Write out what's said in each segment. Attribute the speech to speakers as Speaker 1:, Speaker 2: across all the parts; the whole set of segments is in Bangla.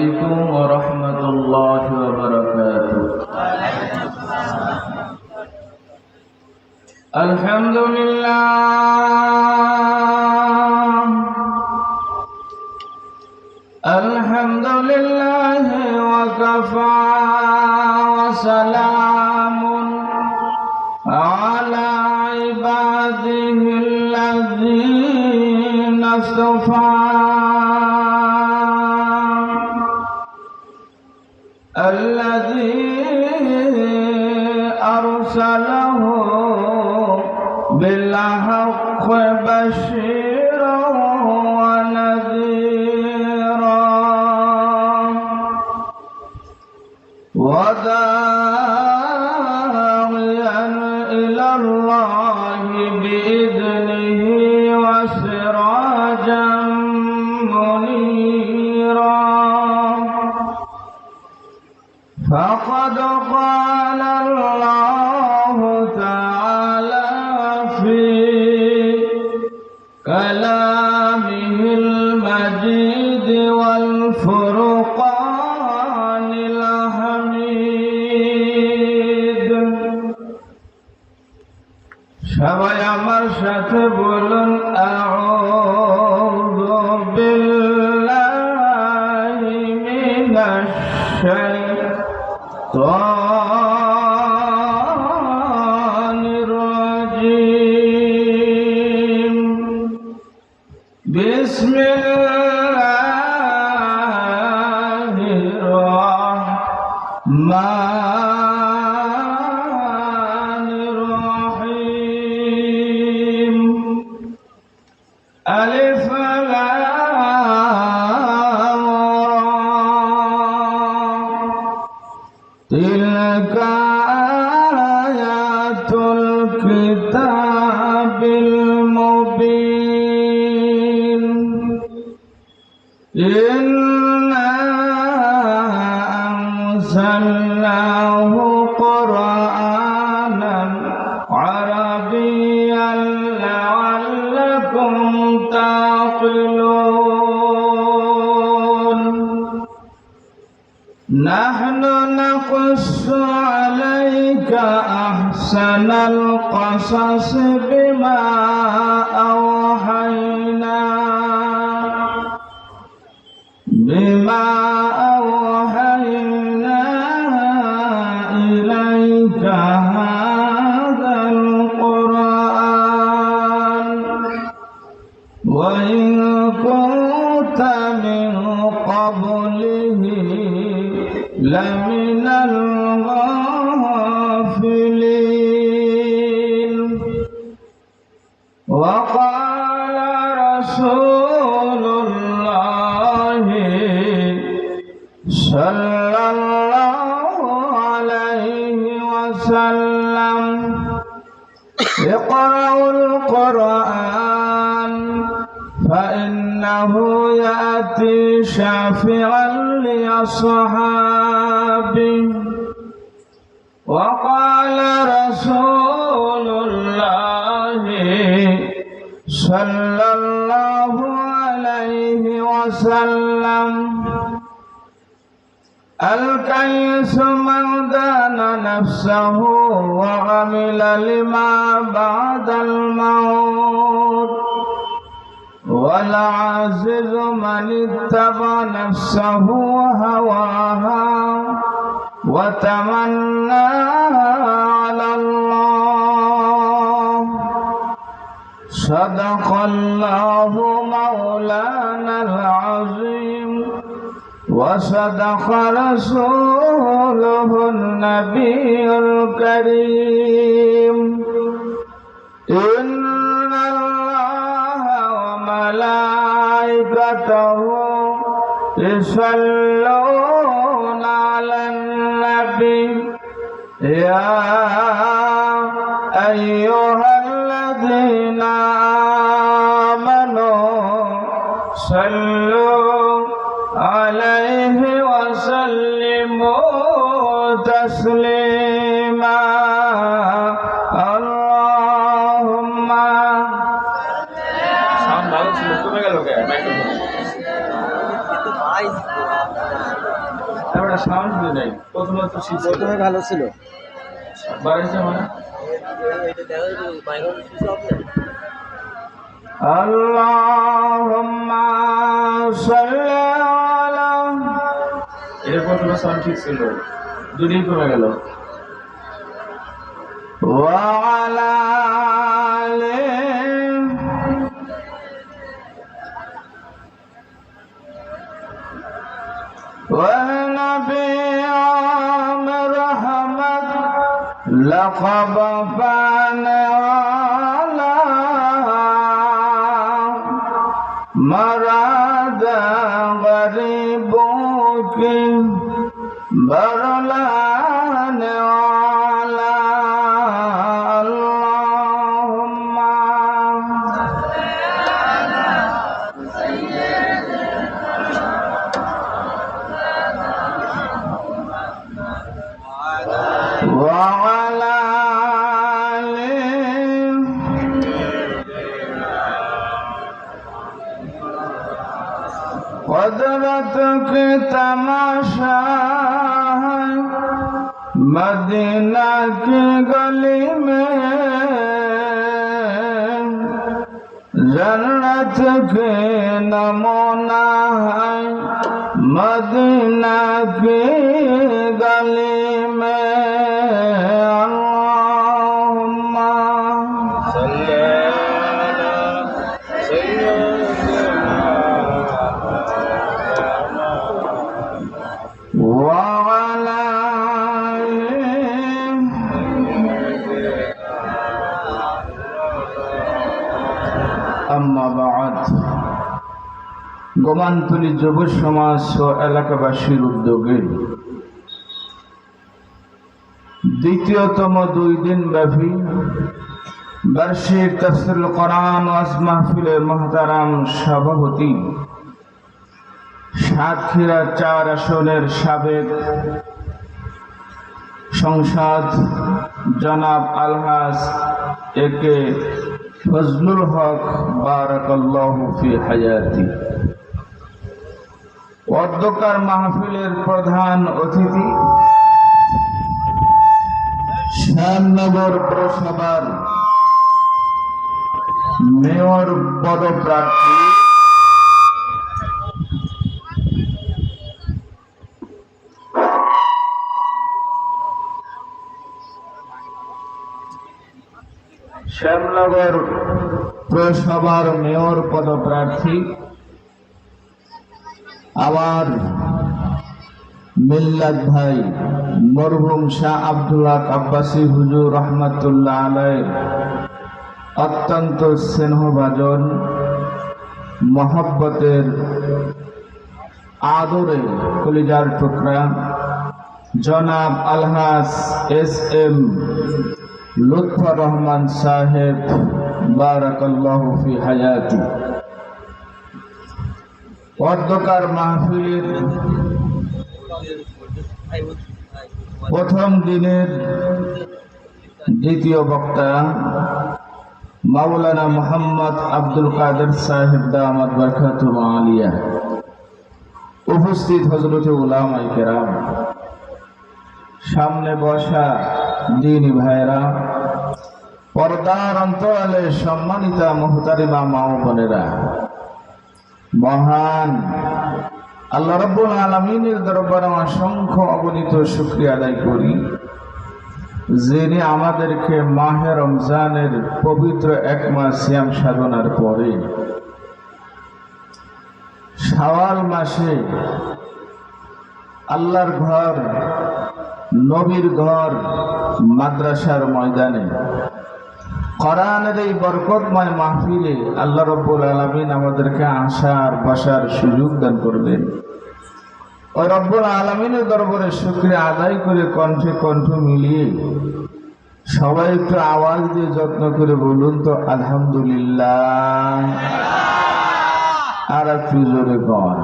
Speaker 1: عليكم ورحمة الله وبركاته. الحمد لله وكفى وسلام على عباده الذين اصطفى الذي أرسله بالحق بشيرا ونذيرا وداعيا إلى الله بإذنه وسراجا منيرا فقد قال الله تعالى في كلامه المجيد والفرقان الحميد সবাই আমার সাথে বলুন আউযু বিল্লাহি মিনাশ শাইতানির রাজীম বিসমিল্লাহির রাহমানির রাহিম আলিফ লাম রা تلك آيات الكتاب المبين إنا أنزلناه قرآنا عربيا لعلكم تعقلون نحن نقص عليك أحسن القصص بما أوحينا إليك هذا القرآن وإن كنت من قبله لمن الغافلين وقال رسول الله صلى الله عليه وسلم اقرأوا القرآن فإنه يأتي شافعا لأصحابه وقال رسول الله صلى الله عليه وسلم الكيس من دان نفسه وعمل لما بعد الموت والعاجز من اتبع نفسه هواها وتمنى على الله صدق الله مولانا العظيم وصدق رسوله النبي الكريم إن الله وملائكته يصلون على النبي يا أيها الذين آمنوا صلوا عليه وسلموا تسليما اللهم
Speaker 2: সাউন্ড ভালো ছিল কমে গেল কে মাইক্রোফোন
Speaker 1: পড়াটা সাহস দিয়ে নেই, প্রথমে তো শিখছিল,
Speaker 2: প্রথমে ভালো ছিল।
Speaker 1: বাড়িতে মানে আল্লাহুম্মা সাল্লি আলা, এর প্রথমে সাউন্ড ঠিক ছিল, দুদিন কমে গেল। ওয়া আলা আলি, ওয়া নবী আমির রহমত লকব পানে ওয়ালা मराद गरीबों की बरलाने वाला अल्लाहुम्मा व अला कुदरत की तमाशा है मदीना की गली में, जन्नत के नमूना है मदीना की गली में। अल्लाहुम्मा सल्ली अला सय्यिदिना وعلى أما بعد, গোমান্তলী যুব সমাজ ও এলাকাবাসীর উদ্যোগে দ্বিতীয়তম 2 দিন ব্যাপী বার্ষিক তাফসীরুল কোরআন ওয়াজ মাহফিলের মুহতারাম সভাপতি সাতক্ষীরা 4 আসনের সাবেক সংসদ জনাব আলহাজ একে ফজলুল হক বারাকাল্লাহু ফি হায়াতি, অধ্যক্ষার মাহফিলের প্রধান অতিথি শ্যামনগর পৌরসভার মেয়র পদপ্রার্থী শ্যামনগর পৌরসভার মেয়র পদপ্রার্থী আমার মিল্লাত ভাই মরহুম শাহ আব্দুল হক আব্বাসী হুজুর রহমাতুল্লাহ আলাইহির অত্যন্ত স্নেহভাজন মহব্বতের আদরে কলিজার টুকরা জনাব আলহাজ এস এম লুৎফর রহমান সাহেব বারাকাল্লাহু ফি হায়াতি, অধ্যক্ষার মাহফিলের প্রথম দিনের দ্বিতীয় বক্তা মাওলানা মোহাম্মদ আব্দুল কাদের সাহেব দামাত বরকাতুহু আলিয়া, উপস্থিত হযরত উলামায়ে কেরাম, সামনে বসা দিনী ভাইরা, পর্দার অন্তরালে সম্মানিতা মুহতারিমা মা ও বোনেরা, মহান আল্লাহ রাব্বুল আলামিনের দরবারে অসংখ্য অগণিত শুকরিয়া আদায় করি, যিনি আমাদেরকে মাহে রমজানের পবিত্র 1 মাস সিয়াম সাধনার পরে শাওয়াল মাসে আল্লাহর ঘর, নবীর ঘর মাদ্রাসার ময়দানে কোরআনের এই বরকতময় মাহফিলে আল্লাহ রাব্বুল আলামিন আমাদেরকে আসার বসার সুযোগ দান করবেন। ওই রব্বুল আলামিনের দরবারে শুকরিয়া আদায় করে কণ্ঠে কণ্ঠ মিলিয়ে সবাই একটু আওয়াজ দিয়ে যত্ন করে বলুন তো আলহামদুলিল্লাহ, আর একটু জোরে কন।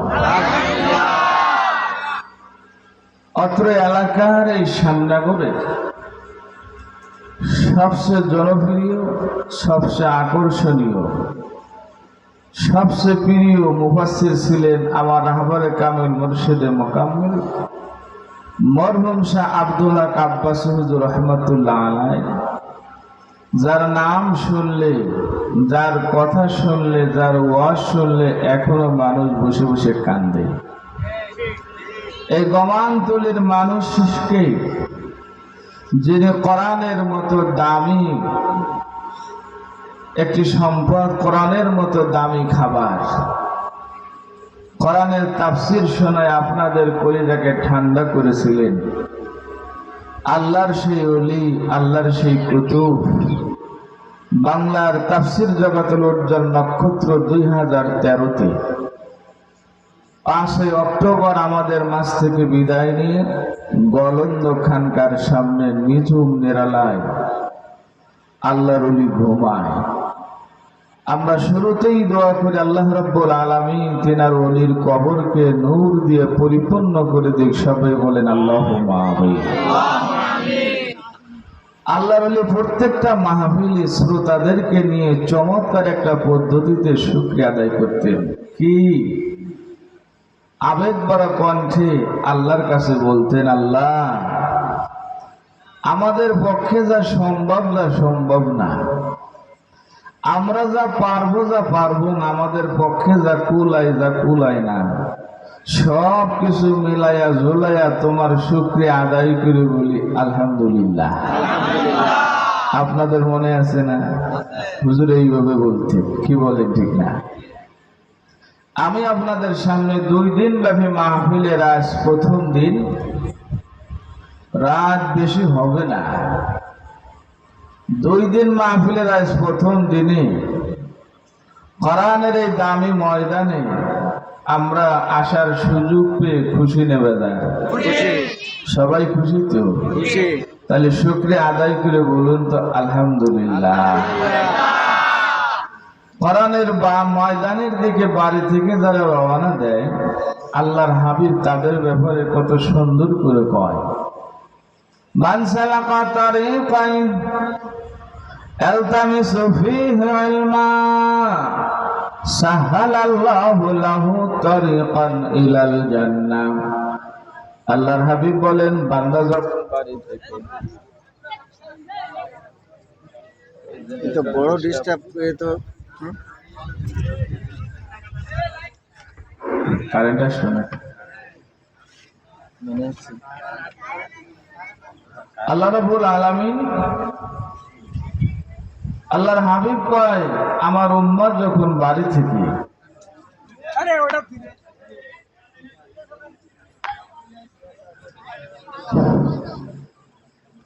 Speaker 1: অত্র এলাকার এই শ্যামনগরে সবচেয়ে জনপ্রিয়, সবচেয়ে আকর্ষণীয়, সবচেয়ে প্রিয় মুফাসসির ছিলেন আমার রাহবারে কামিল মুর্শিদে মোকাম্মেল মরহুম শাহ আব্দুল্লাহ আব্বাসী হুজুর রহমতুল্লাহ আলাইহি, যার নাম শুনলে, যার কথা শুনলে, যার ওয়াজ শুনলে এখনো মানুষ বসে বসে কান্দে। এই গমানতলির মানুষকে, যিনি কোরআনের মতো দামি একটি সম্পদ, কোরআনের মতো দামি খাবার, কোরআনের তাফসীর শোনায় আপনাদের কলিজাকে ঠান্ডা করেছিলেন, আল্লাহর সেই ওলি, আল্লাহর সেই কুতুব, বাংলার তাফসীর জগতের উজ্জ্বল নক্ষত্র 2013-তে 5 অক্টোবর আমাদের মাঝ থেকে বিদায় নিয়ে গলন্দ খানকার সামনে নিঝুম নিরালায় আল্লাহর ওলি ঘুমায়। আমরা শুরুতেই দোয়া করি আল্লাহ রাব্বুল আলামিন তিনার ওলির কবরকে নূর দিয়ে পরিপূর্ণ করে দিক। সবাই বলেন আল্লাহুম্মা আমিন। আল্লাহর ওলি প্রত্যেকটা মাহফিলে শ্রোতাদেরকে নিয়ে চমৎকার একটা পদ্ধতিতে শুকরিয়া আদায় করতেন। কি আবেগ ভরা কণ্ঠে আল্লাহর কাছে বলতেন, আল্লাহ আমাদের পক্ষে যা সম্ভব না, আমরা যা পারবো না, আমাদের পক্ষে যা কুলায় না, সব কিছু মিলাইয়া ঝুলাইয়া তোমার শুকরিয়া আদায় করে বলি আলহামদুলিল্লাহ। আপনাদের মনে আছে না হুজুর এইভাবে বলতে? কি বলেন, ঠিক না? আমি আপনাদের সামনে 2 দিন ব্যাপী মাহফিলের আজ প্রথম দিন, রাত বেশি হবে না, 2 দিন মাহফিলের আজ প্রথম দিনে কোরআনের এই দামি ময়দানে আমরা আসার সুযোগ পেয়ে খুশি নেবে যায়। সবাই খুশি তো? তাহলে শুকরিয়া আদায় করে বলুন তো আলহামদুলিল্লাহ। কোরআনের ময়দানের দিকে বাড়ি থেকে যারা রওনা দেয়, আল্লাহর হাবিব তাদের ব্যাপারে কত সুন্দর করে কয়, মান সালাকা তারিকান ইলতামিসু ফীহি ইলমা সাহালাল্লাহু লাহু তারিকান ইলাল জান্নাহ। আল্লাহর হাবিব বলেন, বান্দা যখন বাড়ি থেকে,
Speaker 2: এটা বড় ডিস্টার্ব তো
Speaker 1: কারেন্ট আসছে না। আল্লাহ রাব্বুল আলামিন, আল্লাহর হাবিব কয়, আমার উম্মত যখন বাড়ি থেকে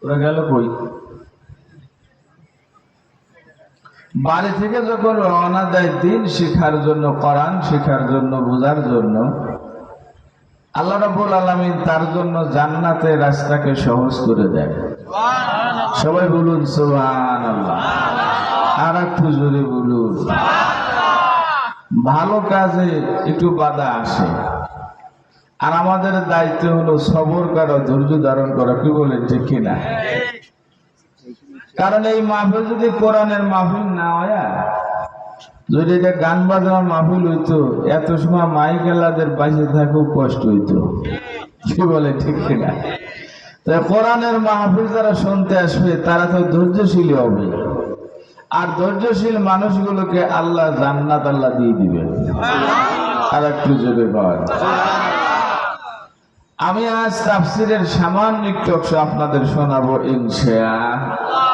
Speaker 1: ওরা গেল কই, বাড়ি থেকে যখন রওনা দেয় দিন শিখার জন্য, কোরআন শিখার জন্য, বোঝার জন্য, আল্লাহ রাব্বুল আলামিন তার জন্য জান্নাতের রাস্তাকে সহজ করে দেয়। সবাই বলুন সুবহানাল্লাহ। আর একটু জোরে বলুন। ভালো কাজে একটু বাধা আসে, আর আমাদের দায়িত্ব হলো সবর করা, ধৈর্য ধারণ করা। কি বলেন, ঠিক কিনা? কারণ এই মাহফিল যদি কোরআনের মাহফিল না হয়, যদি এটা গান বাজনার মাহফিল হইতো, এত সময় মাইকেলাদের বাইসে থাকেও কষ্ট হইতো। কি বলে, ঠিক কিনা? তাই কোরআনের মাহফিল যারা শুনতে আসবে তারা তো ধৈর্যশীল হবে, আর ধৈর্যশীল মানুষগুলোকে আল্লাহ জান্নাত আল্লাহ দিয়ে দিবেন। আর একটু জোরে বল। আমি আজ তাফসীরের সামান্য একটু অংশ আপনাদের শোনাবো ইনশাআল্লাহ।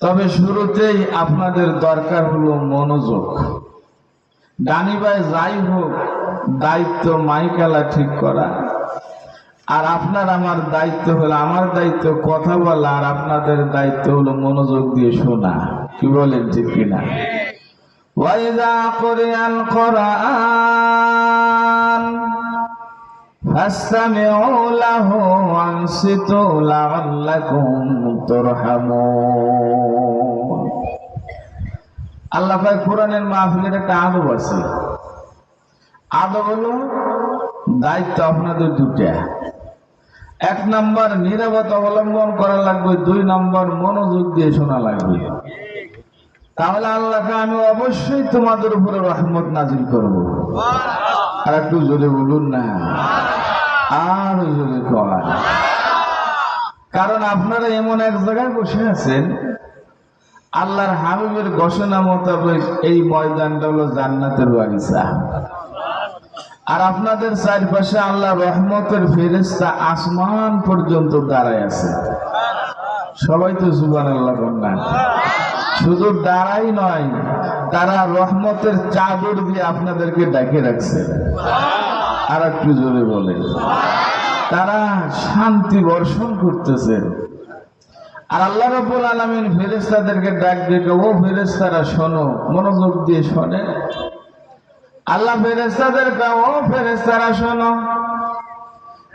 Speaker 1: তবে শুরুতেই আপনাদের দরকার হলো মনোযোগ। গানি ভাই যাই হোক, দায়িত্ব মাইকালা ঠিক করা, আর আপনার আমার দায়িত্ব হলো, আমার দায়িত্ব কথা বলা, আর আপনাদের দায়িত্ব হলো মনোযোগ দিয়ে শোনা। কি বলেন, ঠিক কিনা? ওয়াইযা কুরিআল কুরআন ফাসতামিউ লাহু ওয়ানসিতু লাআল্লাকুম তুরহামুন। আল্লাহ পাক কোরআনের মাহফিলের একটা আদব আছে। আদব হলো, দায়িত্ব আপনাদের 2টা। 1 নম্বর নীরবতা অবলম্বন করা লাগবে, 2 নম্বর মনোযোগ দিয়ে শোনা লাগবে। তাহলে আল্লাহকে আমি অবশ্যই তোমাদের উপরে রহমত নাজিল করব। আর একটু জোরে বলুন না। আর ওই জোরে কয়। কারণ আপনারা এমন এক জায়গায় বসে আছেন, আল্লাহর হাবিবের ঘোষণা মোতাবেক এই ময়দানটা হলো জান্নাতের বাগিচা। আর আপনাদের চারপাশে আল্লাহ রহমতের ফেরেশতা আসমান পর্যন্ত দাঁড়ায় আছে। সবাই তো সুবহানাল্লাহ বলেন। শুধু দাঁড়াই নয়, তারা রহমতের চাদর দিয়ে আপনাদেরকে ডেকে রাখছে। আর একটু জোরে বলেন। তারা শান্তি বর্ষণ করতেছে। আর আল্লাহ রাব্বুল আলামিন ফেরেশতাদেরকে ডাক দিয়ে, ও ফেরেশতারা শোনো, মনোযোগ দিয়ে শোনেন। আল্লাহ ফেরেশতাদেরকে, ও ফেরেশতারা শোনো,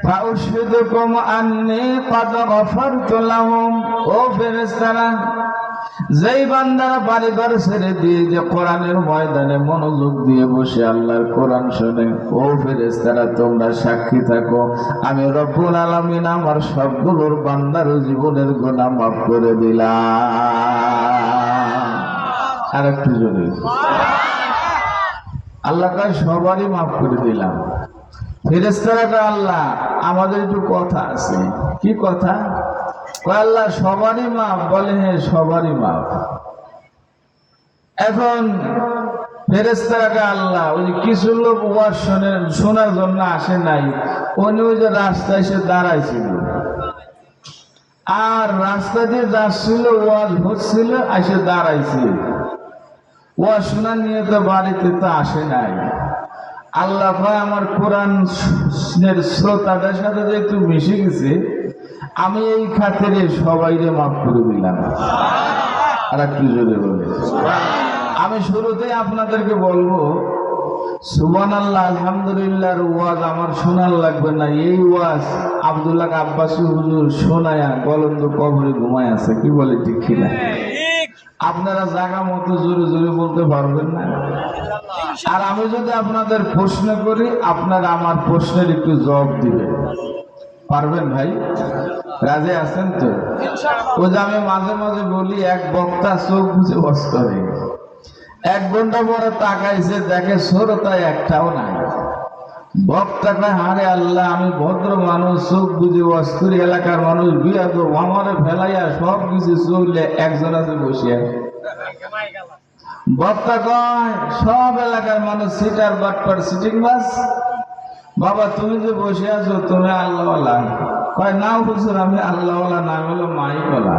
Speaker 1: ফাউশহিদুকুম আন্নী ক্বাদ গফারতু লাহুম। ও ফেরেশতারা, যেই বান্দারা বাড়িঘর ছেড়ে দিয়ে যে কোরআনের ময়দানে মনোযোগ দিয়ে বসে আল্লাহর কোরআন শোনে, ও ফেরেশতারা তোমরা সাক্ষী থাকো, আমি রব্বুল আলামিন আমার সবগুলোর বান্দার জীবনের গুনাহ মাফ করে দিলাম। আর একটু জোরে। আল্লাহ কয় সবারই মাফ করে দিলাম। ফেরেশতারা কয়, আল্লাহ আমাদের একটু কথা আছে। কি কথা? কয় আল্লাহ সবারই মাফ। বলে হ্যাঁ সবারই মাফ। এখন ফেরেশতারা কয়, আল্লাহ ওই যে কিছু লোক ওয়াজ শোনার জন্য আসে নাই, উনি ওই যে রাস্তায় এসে দাঁড়াইছিল, আর রাস্তা দিয়ে যাচ্ছিল, ওয়াজ হচ্ছিল, এসে দাঁড়াইছে, ওয়াজ শোনা নিয়ে তো বাড়িতে তো আসে নাই। আল্লাহ কয় আমার কোরআনের শ্রোতাদের সাথে যে একটু মিশে গেছে, আমি এই খাতিরে সবাইকে মাফ করে দিলাম। আর একটু জোরে বলে। আমি শুরুতেই আপনাদেরকে বলবো, সুবহানাল্লাহ আলহামদুলিল্লাহর ওয়াজ আমার শোনার লাগবে না। এই ওয়াজ আব্দুল্লাহ আব্বাসী হুজুর শোনায়া গলন্দ কবরে ঘুমায় আছে। কি বলে ঠিক কিনা? আপনারা জায়গা মতো জোরে জোরে বলতে পারবেন না। আর আমি যদি আপনাদের প্রশ্ন করি, আপনারা আমার প্রশ্নের একটু জবাব দিবেন। পারবেন ভাই? রাজি আছেন তো? ও যে আমি মাঝে মাঝে বলি, এক বক্তা চোখ বুঝে ওয়াজ করে, 1 ঘন্টা পরে তাকাইছে, দেখে শ্রোতায় একটাও নাই। বক্তা কয়, হারে আল্লাহ, আমি ভদ্র মানুষ, চোখ বুঝে ওয়াজ করি, এলাকার মানুষ বিয়াদব, আমারে ফেলাইয়া সব কিছু চললে একজন আছে বসিয়া। বক্তা কয়, সব এলাকার মানুষ সিটার বাটপার সিটিং বাস। বাবা তুমি যে বসে আছো, তুমি আল্লাহওয়ালা? কয় না হুজুর, আমি আল্লাহওয়ালা না, হলো মাইকওয়ালা।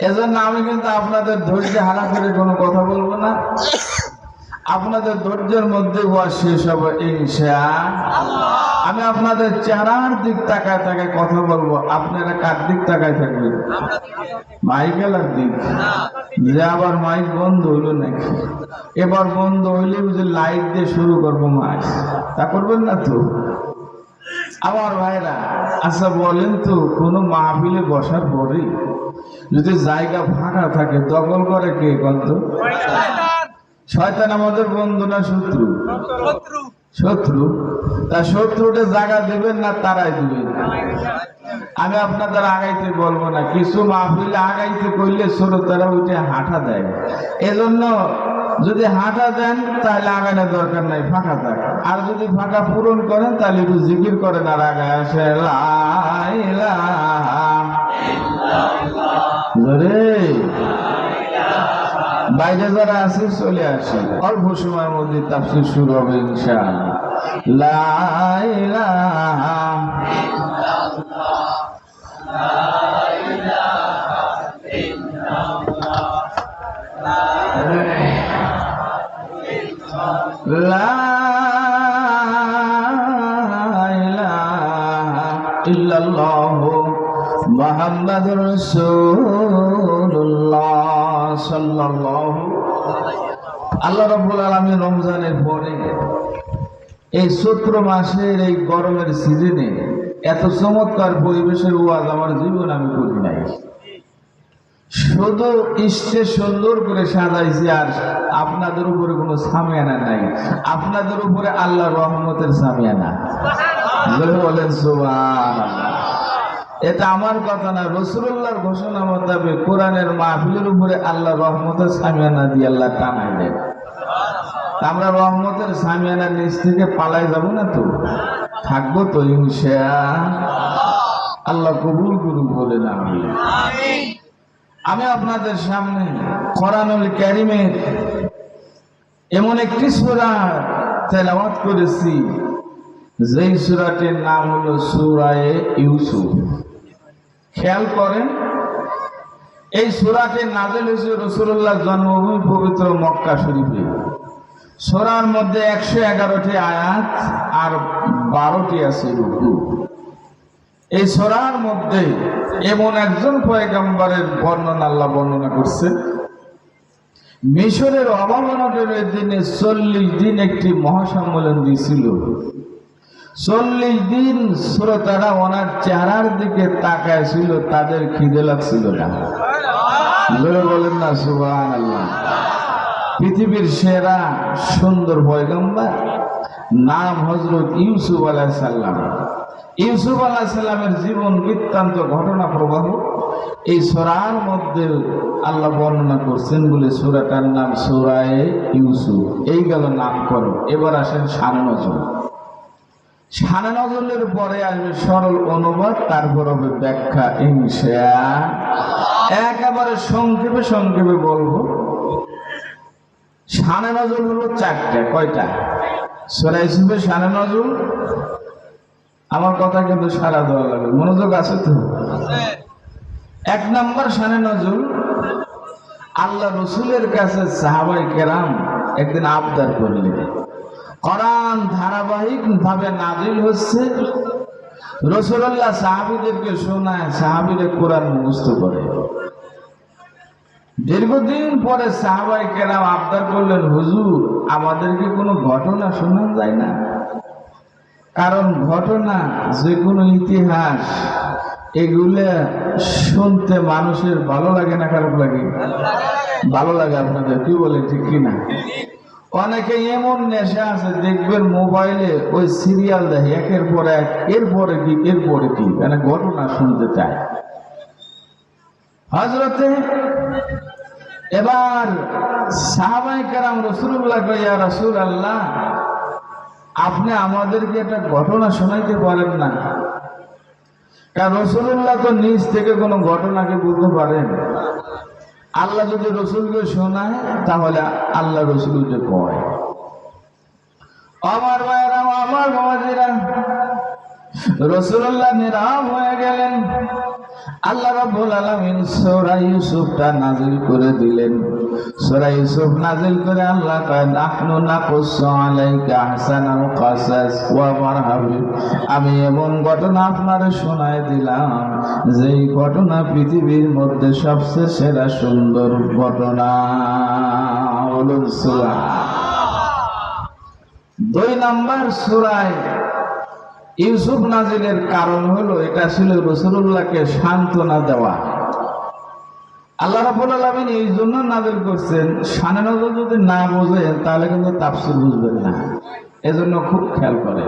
Speaker 1: এজন্য আমি কিন্তু আপনাদের ধৈর্য হারা করে কোনো কথা বলবো না। আপনাদের ধৈর্যের মধ্যে ওয়াজ শেষ হবে ইনশাআল্লাহ। আমি আপনাদের চেহারার দিক তাকায় তাকায় কথা বলবো, আপনারা কার দিক তাকায় থাকবেন? মাইকেলার দিক। যে আবার মাইক বন্ধ হইল নাকি? এবার বন্ধ হইলে বুঝে লাইট দিয়ে শুরু করবো মাইক, তা করবেন না তো? আমার ভাইরা, আচ্ছা বলেন তো, কোনো মাহফিলে বসার পরে যদি জায়গা ফাঁকা থাকে দখল করে কে? কত শয়তান আমাদের বন্ধু না শত্রু? শত্রু। তা শত্রুটা জায়গা দেবেন না তারাই দিবেন? আমি আপনাদের আগাইতে বলবো না। কিছু মাহফিলে আগাইতে করলে শ্রোতারা উঠে হাঁটা দেয়। এজন্য যদি হাঁটা দেন তাহলে আগানোর দরকার নাই, ফাঁকা থাক। আর যদি ফাঁকা পূরণ করেন তাহলে একটু জিকির করেন আর আগায় আসে লা ইলাহা ইল্লাল্লাহ। বাইরে যারা আছে চলে আসে, অল্প সময়ের মধ্যে তাফসীর শুরু হবে ইনশাআল্লাহ। লা ইলাহা ইল্লাল্লাহ, লা ইলাহা ইল্লাল্লাহ, লা ইলাহা ইল্লাল্লাহ মুহাম্মাদুর রাসূলুল্লাহ সাল্লাল্লাহু। আল্লাহ রাব্বুল আলামিন রমজানের পরে এই চৈত্র মাসের এই গরমের সিজনে এত চমৎকার পরিবেশের ওয়াজ আমার জীবন আমি করি নাই। শুধু স্টেজ সুন্দর করে সাজাইছি, আর আপনাদের উপরে কোনো সামিয়ানা নাই। আপনাদের উপরে আল্লাহর রহমতের সামিয়ানা। বলেন সুবহানাল্লাহ। এটা আমার কথা না, রাসূলুল্লাহর ঘোষণা মোতাবেক কোরআনের মাহফিলের উপরে আল্লাহর রহমতের সামিয়ানা দিয়ে আল্লাহ টানাই দেন। আমরা রহমতের সামিয়ানার নিচ থেকে পালাই যাব না তো? থাকবো তো ইনশাআল্লাহ। কবুল করুন বলে না আমি আপনাদের সামনে কোরআনুল কারীমের এমন একটি সূরা তেলাওয়াত করেছি যেই সূরাটির নাম হলো সূরা ইউসুফ। খেয়াল করেন, এই সূরাটি নাযিল হয়েছে রাসূলুল্লাহ জন্মভূমি পবিত্র মক্কা শরীফে। সূরার মধ্যে 111টি আয়াত আর 12টি আছে রুকু। এই সূরার মধ্যে এমন একজন পয়গম্বরের বর্ণনা করছে। মিশরের অবমাননার দিনে 40 দিন একটি মহাসম্মেলন দিয়েছিল। 40 দিন শ্রোতারা ওনার চেহারার দিকে তাকায় ছিল, তাদের খিদে লাগছিল না। বলেন না সুবহানাল্লাহ। পৃথিবীর সেরা সুন্দর পয়গম্বর নাম হযরত ইউসুফ আলাইহিস সালাম। ইউসুফ আলাইহিস সালামের জীবন বৃত্তান্ত ঘটনা প্রবাহ এই সূরার মধ্যে আল্লাহ বর্ণনা করছেন বলে সূরাটার নাম সূরা ইউসুফ। এই গেল নাম করো। এবার আসেন শানে নজুল। শানে নজুলের পরে আসবে সরল অনুবাদ, তারপর হবে ব্যাখ্যা ইনশাআল্লাহ। একেবারে সংক্ষেপে বলবো। শানে নজুল হলো 4টা। কয়টা? সূরা ইউসুফের শানে নজুল। আমার কথা কিন্তু সারা দেওয়া লাগবে, মনোযোগ আছে তো? 1 নম্বর শানে নজুল, আল্লাহ রসুলের কাছে সাহাবায়ে কেরাম একদিন আবদার করলেন। কোরআন ধারাবাহিক ভাবে নাজিল হচ্ছে, রাসূলুল্লাহ সাহাবীদেরকে শোনায়, সাহাবীরা কোরআন মুখস্থ করে। দীর্ঘদিন পরে সাহাবায়ে কেরাম আবদার করলেন, হুজুর আমাদেরকে কোনো ঘটনা শোনানো যায় না? কারণ ঘটনা, যে কোনো ইতিহাস, এগুলা শুনতে মানুষের ভালো লাগে না খারাপ লাগে? ভালো লাগে। আপনাদের কি বলে, ঠিক কিনা? অনেকে এমন নেশা আছে, দেখবেন মোবাইলে ওই সিরিয়াল দেখে, একের পর এক, এরপরে কি মানে ঘটনা শুনতে চায়। হযরতে এবার সাহাবায়ে কেরাম রাসূলুল্লাহ কয়, ইয়া রাসূলুল্লাহ আপনি আমাদেরকে একটা ঘটনা শোনাইতে পারেন না? কারণ রাসূলুল্লাহ তো নিজ থেকে কোনো ঘটনাকে বলতে পারেন। আল্লাহ যদি রসুলকে শোনায় তাহলে আল্লাহ রসুলকে কয়। আমার ভাইয়েরা, আমার বাবাজিরা, রাসূলুল্লাহ নিরাম হয়ে গেলেন। আল্লাহ রাব্বুল আলামিন সূরা ইউসুফটা নাযিল করে দিলেন। সূরা ইউসুফ নাযিল করে আল্লাহ কয়, নাহনু নাকুসু আলাইকা আহসানাল কাসাস ওয়া মারহাবি। আমি এমন ঘটনা আপনারে শোনায় দিলাম যেই ঘটনা পৃথিবীর মধ্যে সবচেয়ে সেরা সুন্দর ঘটনা। বলুন সুবহানাল্লাহ। 2 নম্বর সূরায় ইউসুফ নাজিলের কারণ হলো, এটা ছিল রাসূলুল্লাহকে সান্ত্বনা দেওয়া। আল্লাহ রাব্বুল আলামিন এই জন্য নাজিল করছেন, শানে নজুল যদি না বোঝেন তাহলে কিন্তু তাফসীর বুঝবেন না। এজন্য খুব খেয়াল করে।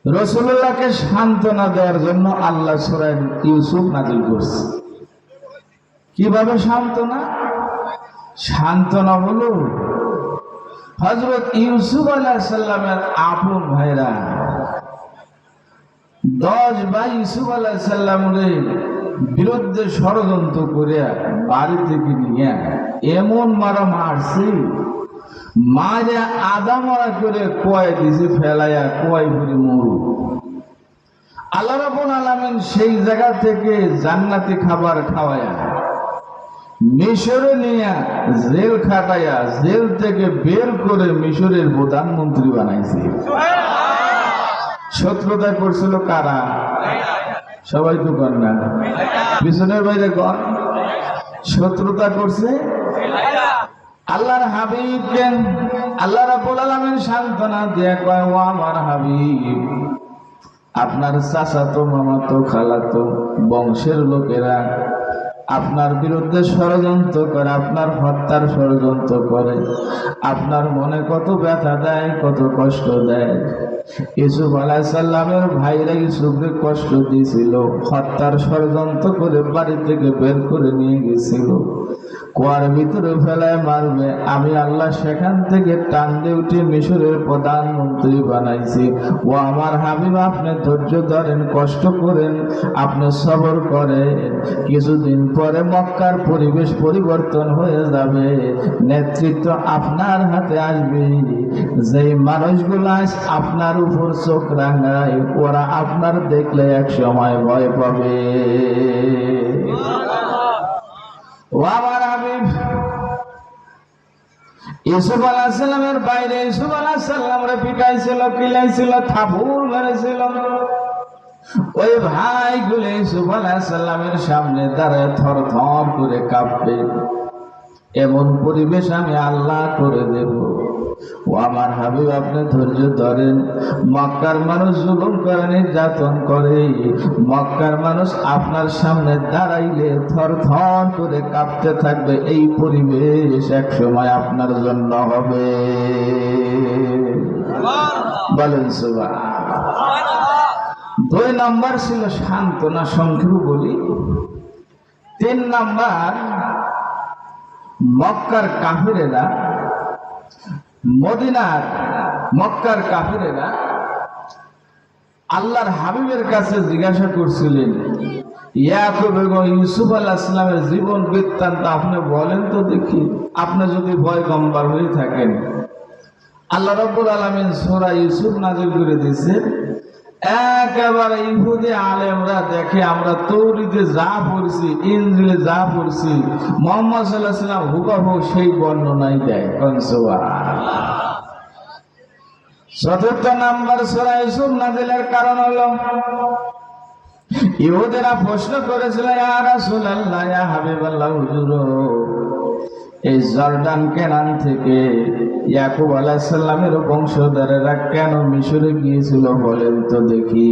Speaker 1: রাসূলুল্লাহকে সান্ত্বনা দেওয়ার জন্য আল্লাহ সূরা ইউসুফ নাজিল করছে। কিভাবে সান্ত্বনা? সান্ত্বনা হলো হযরত ইউসুফ আলাইহিস সালামের আপন ভাইরা 10 ভাই ইউসুফ আলাইহিস সালামের বিরুদ্ধে ষড়যন্ত্র করে বাড়ি থেকে নিয়ে এমন মারছে, মারে আদা মারা করে কয় দিছে ফেলাইয়া, কয় ভরে মরু। আল্লাহ রাব্বুল আলামিন সেই জায়গা থেকে জান্নাতি খাবার খাওয়ায়া মিশরে নিয়ে জেল খাটাইয়া, জেল থেকে বের করে মিশরের প্রধানমন্ত্রী বানাইছে। শত্রুতা করছিল কারা? সবাই তো কর না, পিছনের বাইরে কর। শত্রুতা করছে আল্লাহর হাবিবকে। আল্লাহ রাব্বুল আলামিন সান্ত্বনা দিয়ে কয়, ও আমার হাবিব, আপনার চাচাতো, মামাতো, খালাতো বংশের লোকেরা আপনার বিরুদ্ধে ষড়যন্ত্র করে, আপনার হত্যার ষড়যন্ত্র করে, আপনার মনে কত ব্যথা দেয়, কত কষ্ট দেয়। ইউসুফ আলাইহিস সালামের ভাইরা ইউসুফকে কষ্ট দিয়েছিল, হত্যার ষড়যন্ত্র করে বাড়ি থেকে বের করে নিয়ে গেছিল। কুয়ার ভিতরে ফেলায় মারবে, আমি আল্লাহ সেখান থেকে টান দিয়ে উঠে মিশরের প্রধানমন্ত্রী বানাইছি। ও আমার হাবিব, আপনি ধৈর্য ধরেন, কষ্ট করেন, আপনি সবর করেন, কিছুদিন পরে মক্কার পরিবেশ পরিবর্তন হয়ে যাবে, নেতৃত্ব আপনার হাতে আসবে। যেই মানুষগুলো আজ আপনার উপর চোখ রাঙায়, ওরা আপনার দেখলে এক সময় ভয় পাবে। ও আমার হাবিব, ইউসুফ আলাইহিস সালামের বাইরে ইউসুফ আলাইহিস সালামরে পিটাইছিল, কিলাইছিল, থাবুর মেরেছিল। ওই ভাইগুলো ইউসুফ আলাইহিস সালামের সামনে দাঁড়ায় থর থর করে কাঁপবে। এমন পরিবেশ আমি আল্লাহ করে দেব। ও আমার হাবিব, আপনি ধৈর্য ধরেন। মক্কার মানুষ জুলুম করে, নির্যাতন করে, মক্কার মানুষ আপনার সামনে দাঁড়াইলে থর থর করে কাঁপতে থাকবে। এই পরিবেশ এক সময় আপনার জন্য হবে। বলেন সুবহানাল্লাহ। 2 নম্বর ছিল সান্ত্বনা, সংক্ষেপে বলি। 3 নম্বর, মক্কার কাফিরেরা, মদিনার মক্কার কাফিরেরা আল্লাহর হাবিবের কাছে জিজ্ঞাসা করছিলেন, ইয়াকুব এবং ইউসুফ আলাইহিস সালামের জীবন বৃত্তান্ত আপনি বলেন তো দেখি, আপনি যদি পয়গম্বর হয়ে থাকেন। আল্লাহ রাব্বুল আলামিন সূরা ইউসুফ নাযিল করে দিয়েছে। একেবারে ইহুদি আলেমরা দেখে, আমরা তৌরাতে যা পড়ছি, ইনজিলে যা পড়ছি, মুহাম্মদ সাল্লাল্লাহু আলাইহি ওয়াসাল্লাম হুবহু সেই বর্ণনাই দেয়। সুবহানাল্লাহ। ৪র্থ নাম্বার সূরা ইউসুফ নাযিলের কারণ হলো, ইহুদিরা প্রশ্ন করেছিল, ইয়া রাসূলুল্লাহ, ইয়া হাবিবাল্লাহ, হুজুর, এই জর্ডান কেনান থেকে ইয়াকুব আলাইহিস সালামের বংশধরেরা কেন মিশরে গিয়েছিল বলেন তো দেখি,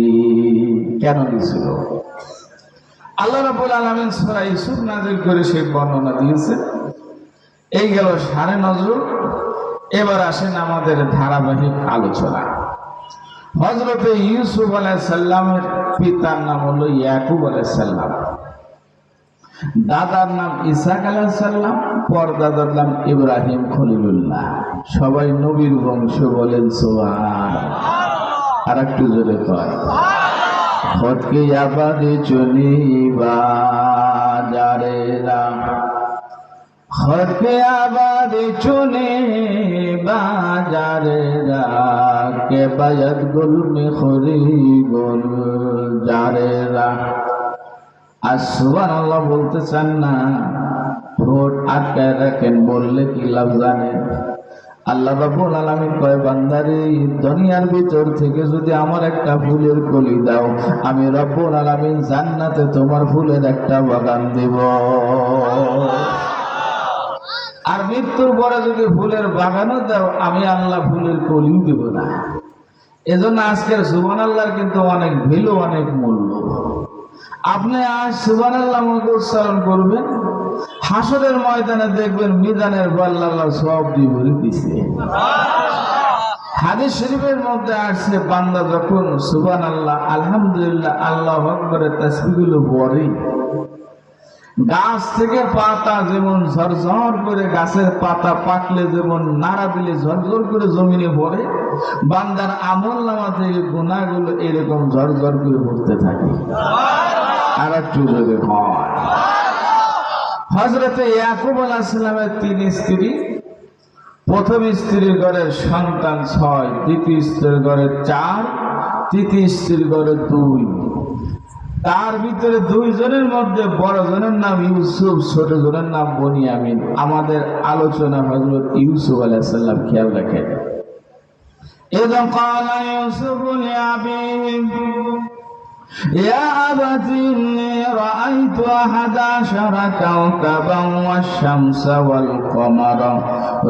Speaker 1: কেন গিয়েছিল? আল্লাহ রাব্বুল আলামিন সূরা ইউসুফ নাযিল করে সেই বর্ণনা দিয়েছে। এই গেল সাড়ে নজর। এবার আসেন আমাদের ধারাবাহিক আলোচনা। হযরত ইউসুফ আলাইহিস সালামের পিতার নাম হলো ইয়াকুব আলাইহিস সালাম, দাদার নাম ইসহাক আলাইহিস সালাম, পরদাদার নাম ইব্রাহিম খলিলুল্লাহ। সবাই নবীর বংশ, বলেন সুবহানাল্লাহ। আর একটু জোরে কয় খতকে আবাদে চলি বাজারেরা, খতকে আবাদে চলে বাজারেরা, কে বায়াত গুল মে খরি গুল জারেরা। আর সুবহানাল্লাহ বলতে চান না, ঠোঁট আটকায় রাখেন, বললে কি লাভ জানেন? আল্লাহ রাব্বুল আলামিন কয়, বান্দারে, দুনিয়ার ভিতর থেকে যদি আমার একটা ফুলের কলি দাও, আমি রব্বুল আলামিন জান্নাতে তোমার ফুলের একটা বাগান দেব। আর মৃত্যুর পরে যদি ফুলের বাগানও দাও, আমি আল্লাহ ফুলের কলিও দেব না। এজন্য আজকের সুবহানাল্লাহর কিন্তু অনেক ভ্যালু, অনেক মূল্য। আপনি আজ সুবহানাল্লাহ উচ্চারণ করবেন, হাসরের ময়দানে দেখবেন মিজানের পাল্লা আল্লাহ সওয়াব দিয়ে ভরে দিয়েছে। হাদিস শরীফের মধ্যে আসছে, বান্দা যখন সুবহানাল্লাহ, আলহামদুলিল্লাহ, আল্লাহু আকবারের তাসবিহগুলো পড়ে, গাছ থেকে পাতা যেমন ঝরঝর করে, গাছের পাতা পাকলে যেমন নাড়া দিলে ঝরঝর করে জমিনে পড়ে, বান্দার আমলনামা থেকে গুনাহগুলো এরকম ঝরঝর করে পড়তে থাকে। আর একটু যদি হয়, হযরত ইয়াকুব আলাইহিস সালামের 3 স্ত্রী। প্রথম স্ত্রীর ঘরের সন্তান 6, দ্বিতীয় স্ত্রীর ঘরে 4, তৃতীয় স্ত্রীর ঘরে 2। তার ভিতরে 2 জনের মধ্যে বড় জনের নাম ইউসুফ, ছোট জনের নাম বনিয়ামিন। আমাদের আলোচনা হযরত ইউসুফ আলাইহিস সালাম, খেয়াল রাখেন। ইযা ক্বালা ইউসুফু লিআবিহি ইয়া আবাতি ইন্নী রাআইতু 11 কাওকাবান ওয়াশ-শামসা ওয়াল-কমারা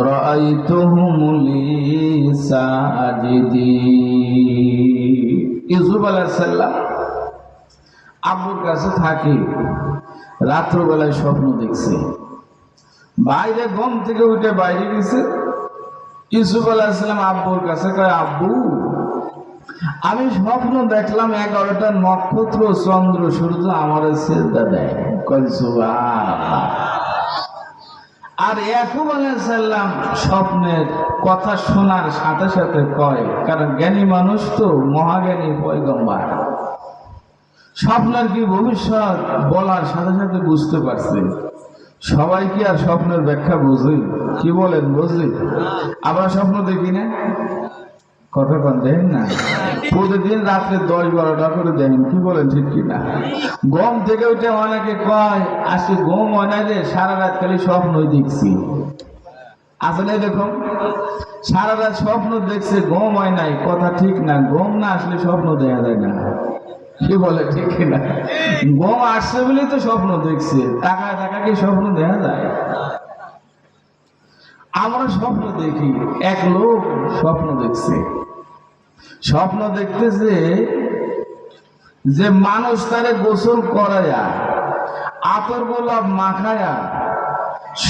Speaker 1: রাআইতুহুম লি সাজিদিন। ইউসুফ আলাইহিস সালাম আব্বুর কাছে থাকি, রাত্রবেলায় স্বপ্ন দেখছে, বাইরে ঘুম থেকে উঠে বাইরে গেছে। ইউসুফ আলাইহিস সালাম আব্বুর কাছে কয়, আব্বু, আমি স্বপ্ন দেখলাম 11টা নক্ষত্র, চন্দ্র, সূর্য আমার সিজদা দেয়। কয় সুবহানাল্লাহ। আর ইয়াকুব আলাইহিস সালাম স্বপ্নের কথা শোনার সাথে সাথে কয়, কারণ জ্ঞানী মানুষ তো, মহাজ্ঞানী পয়গম্বর, স্বপ্নের কি ভবিষ্যৎ বলার সাথে সাথে বুঝতে পারছে। সবাই কি আর স্বপ্নের ব্যাখ্যা বুঝি? কি বলেন, বুঝি? আমরা স্বপ্ন দেখি না, কতক্ষণ দেখেন না? প্রতিদিন রাত্রে 10-12টা করে দেখেন, কি বলেন, ঠিক কিনা? ঘুম থেকে উঠে অনেকে কয় আজকে ঘুম হয় না রে, সারা রাত খালি স্বপ্নই দেখছি। আসলে দেখুন, সারা রাত স্বপ্ন দেখছে, ঘুম হয় নাই, কথা ঠিক না। ঘুম না আসলে স্বপ্ন দেখা যায় না, কি বলে, ঠিক কিনা? ঘুম আসছে বলেই তো স্বপ্ন দেখছে, টাকা কি স্বপ্ন দেখা যায়? আমরা স্বপ্ন দেখি। এক লোক স্বপ্ন দেখছে, স্বপ্ন দেখতেছে যে মানুষ তারে গোসল করায়া, আতর গোলাপ মাখায়া,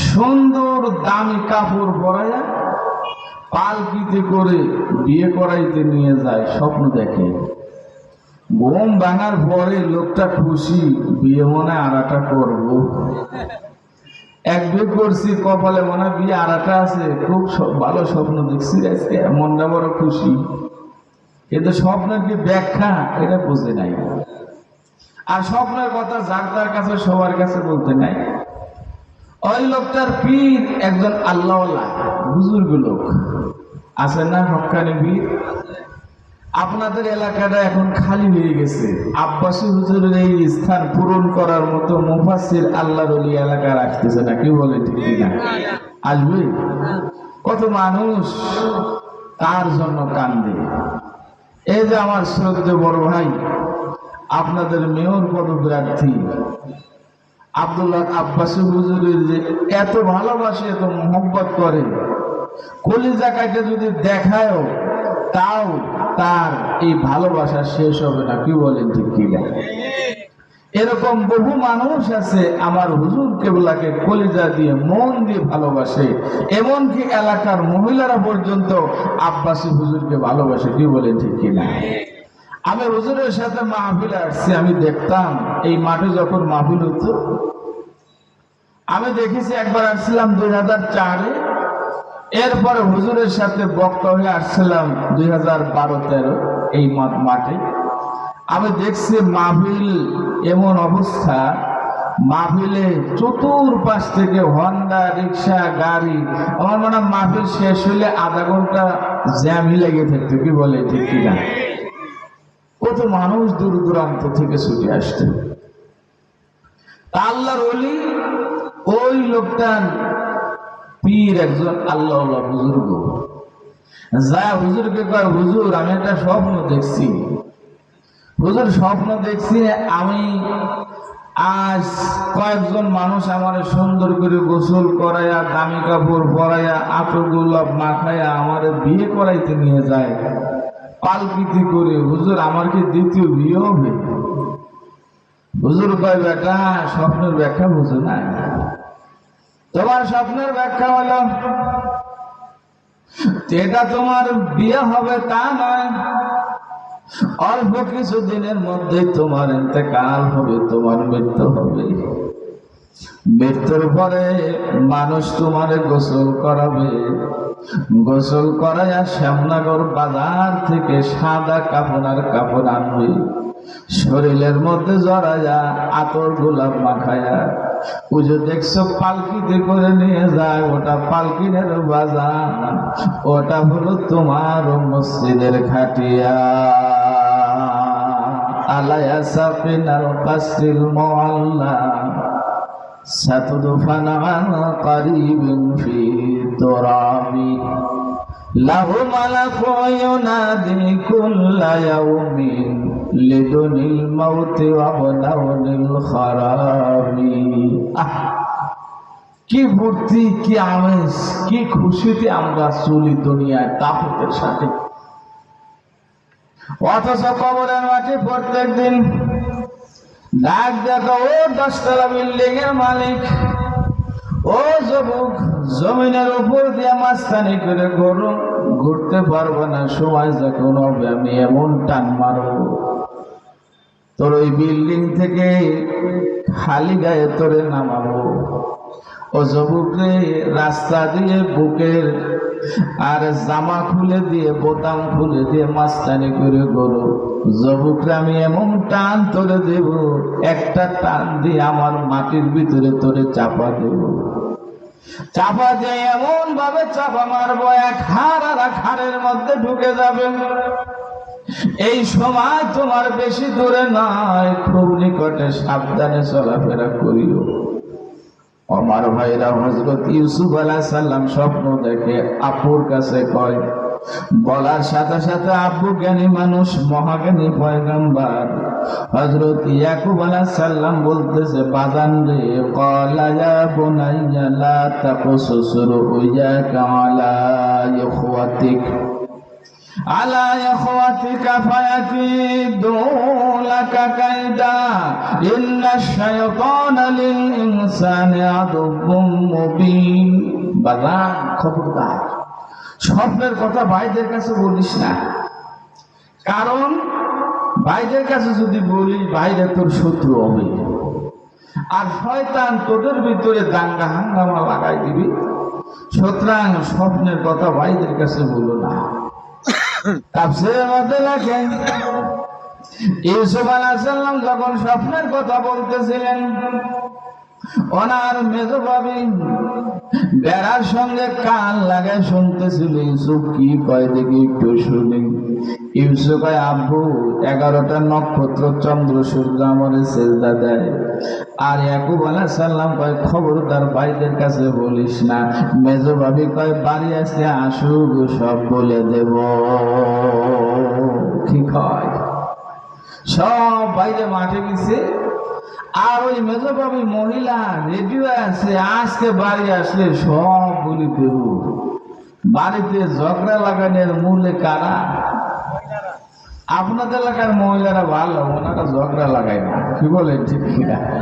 Speaker 1: সুন্দর দামি কাপড় পরায়া, পালকিতে করে বিয়ে করাইতে নিয়ে যায়। স্বপ্ন দেখে। ঘুম ভাঙার পরে লোকটা খুশি, বিয়ে মনে আর একটা করবো। এক বিয়ে করছি, কপালে মনে হয় বিয়ে আর একটা আছে। খুব ভালো স্বপ্ন দেখছি আজকে, মনটা বড় খুশি। কিন্তু স্বপ্নের কি ব্যাখ্যা এটা বুঝে নাই। আর স্বপ্নের কথা যার তার কাছে, সবার কাছে বলতে নাই। ওই লোকটার পীর একজন আল্লাহওয়ালা বুজুর্গ লোক আছে না, হক্কানি পীর। আপনাদের এলাকাটা এখন খালি হয়ে গেছে। আব্বাসী হুজুরের এই স্থান পূরণ করার মতো মুফাসসির আল্লাহর ওলি এলাকা রাখতেছে না, কি বলে, ঠিক কিনা? আসবে। কত মানুষ তার জন্য কান্দে। এই যে আমার শ্রদ্ধেয় বড় ভাই, আপনাদের মেয়র পদপ্রার্থী আব্দুল্লাহ আব্বাসী হুজুরের যে এত ভালোবাসে, এত মোহব্বত করে, কলিজা কাটে যদি দেখায়ও তাও তার এই ভালোবাসা শেষ হবে না, কি বলেন, ঠিক কিনা? এরকম বহু মানুষ আছে আমার হুজুর কেবলাকে কলিজা দিয়ে, মন দিয়ে ভালোবাসে। এমনকি এলাকার মহিলারা পর্যন্ত আব্বাসী হুজুরকে ভালোবাসে, কি বলেন, ঠিক কিনা? আমি হুজুরের সাথে মাহফিলে আসছি, আমি দেখতাম এই মাঠে যখন মাহফিল হতো, আমি দেখেছি একবার আসছিলাম 2004-এ, এরপরে হুজুরের সাথে বক্তা হয়ে আসছিলাম 2012-13 এই মাঠে। আমি দেখছি মাহফিল এমন অবস্থা, মাহফিলে চতুর্পাশ থেকে হন্ডা, রিক্সা, গাড়ি। আমার মনে হয় মাহফিল শেষ হইলে আধা ঘন্টা জ্যামই লেগে থাকতো, কি বলে, ঠিক কিনা? কত মানুষ দূর দূরান্ত থেকে ছুটে আসতো। আল্লাহর ওলি ওই লোকটার পীর একজন আল্লাহওয়ালা বুজুর্গ, যা হুজুরকে কয়, হুজুর আমি একটা স্বপ্ন দেখছি। হুজুর স্বপ্ন দেখছি আমি আজ কয়েকজন মানুষ আমার সুন্দর করে গোসল করাইয়া, দামি কাপড় পরাইয়া, আতর গোলাপ মাখাইয়া আমার বিয়ে করাইতে নিয়ে যায় পালকিতে করে। হুজুর আমার কি দ্বিতীয় বিয়ে হবে? হুজুর কয়, বেটা স্বপ্নের ব্যাখ্যা বুঝো না। তোমার স্বপ্নের ব্যাখ্যা হলো এটা তোমার বিয়ে হবে তা নয়, অল্প কিছু দিনের মধ্যে তোমার ইন্তেকাল হবে, তোমার মৃত্যু হবে। মৃত্যুর পরে মানুষ তোমারে গোসল করাবে, গোসল করাইয়া শ্যামনগর বাজার থেকে সাদা কাপড় আনবে, শরীরের মধ্যে জড়াইয়া আতর গোলাপ মাখায়া পুজো দেখছো পালকিতে করে নিয়ে যায়, ওটা পালকিনের বাজার, ওটা হলো তোমার মসজিদের খাটিয়া। আলায়া সাফিনাল কাসরিল মুআল্লা সাতুদফানা আন কারিবিন ফি তুরাবি লাহু মালাকু ইউনাদি কুল্লা ইয়াউমিন লিদুনিল মাউতি ওয়া বলাউনিল খারাবি। কি ফুর্তি, কি আমেজ, কি খুশিতে আমরা চলি দুনিয়ায় তাফতের সাথে। অথচ কবরের মাঠে প্রত্যেক দিন ডাক দেখো, ও 10তলা বিল্ডিং এর মালিক, ও যুবক, জমিনের উপর দিয়ে মাস্তানি করে ঘুরতে পারবো না, সময় যখন হবে আমি এমন টান মারব তোর ওই বিল্ডিং থেকে খালি গায়ে তোরে নামাবো, ও যুবকরে রাস্তা দিয়ে বুকের আর জামা খুলে দিয়ে বোতাম খুলে দিয়ে মাস্তানি করে গরু যুবকরে আমি এমন টান তোরে দেব, একটা টান দিয়ে আমার মাটির ভিতরে তোরে চাপা দেব, চাপা দিয়ে এমন ভাবে চাপা মারবো এক হাড় আর এক হাড়ের মধ্যে ঢুকে যাবে। এই সময় তোমার বেশি দূরে নয়, খুব নিকটে, সাবধানে চলাফেরা করিও। আমার ভাইরা, হযরত ইউসুফ আলাইহিস সালাম স্বপ্ন দেখে আপুর কাছে কয়, বলার সাথে সাথে আব্বু জ্ঞানী মানুষ, মহাজ্ঞানী পয়গম্বর হযরত ইয়াকুব আলাইহিস সালাম বলতেছে, বাজান রে, ক্বালা ইয়া বুনাইয়া লা তাকসুস রুয়াকা আলা ইখওয়াতিক আলা ইখওয়াতিকা ফায়াকিদু লাকা কাইদা ইন্নাশ শাইতানা লিল ইনসানি আদুউম মুবিন। বাজান, খবরদার, স্বপ্নের কথা ভাইদের কাছে বলিস না, কারণ ভাইদের কাছে যদি বলিস ভাইরা তোর শত্রু হবে, আর শয়তান তোদের ভিতরে দাঙ্গা হাঙ্গামা লাগাই দিবি। সুতরাং স্বপ্নের কথা ভাইদের কাছে বলো না। তাফসীরের মধ্যে লেখেন, ইউসুফ আলাইহিস সালাম যখন স্বপ্নের কথা বলতেছিলেন, ওনার মেজ ভাবি বেড়ার সঙ্গে কান লাগায় শুনতেছিল, ইউসুফ কি কয় দেখি একটু শুনি। ইউসুফ কয়, আব্বু 11টা নক্ষত্র চন্দ্র সূর্য আমারে সেজদা দেয়। আর ইয়াকুব আলাইহিস সালাম কয়, খবরদার ভাইদের কাছে বলিস না। মেজ ভাবি কয়, বাড়ি আসলে আসুক, সব বলে দেব। কি কয়, সব বাইরে মাঠে গেছে, আর ওই মেজবাবী মহিলা রেডিও আছে, আজকে বাড়ি আসলে সব বলি দেব। বাড়িতে ঝগড়া লাগানোর মূলে কারা? আপনাদের এলাকার মহিলারা ভালো, ওনারা ঝগড়া লাগায় না। কি বলেন ঠিক কিনা?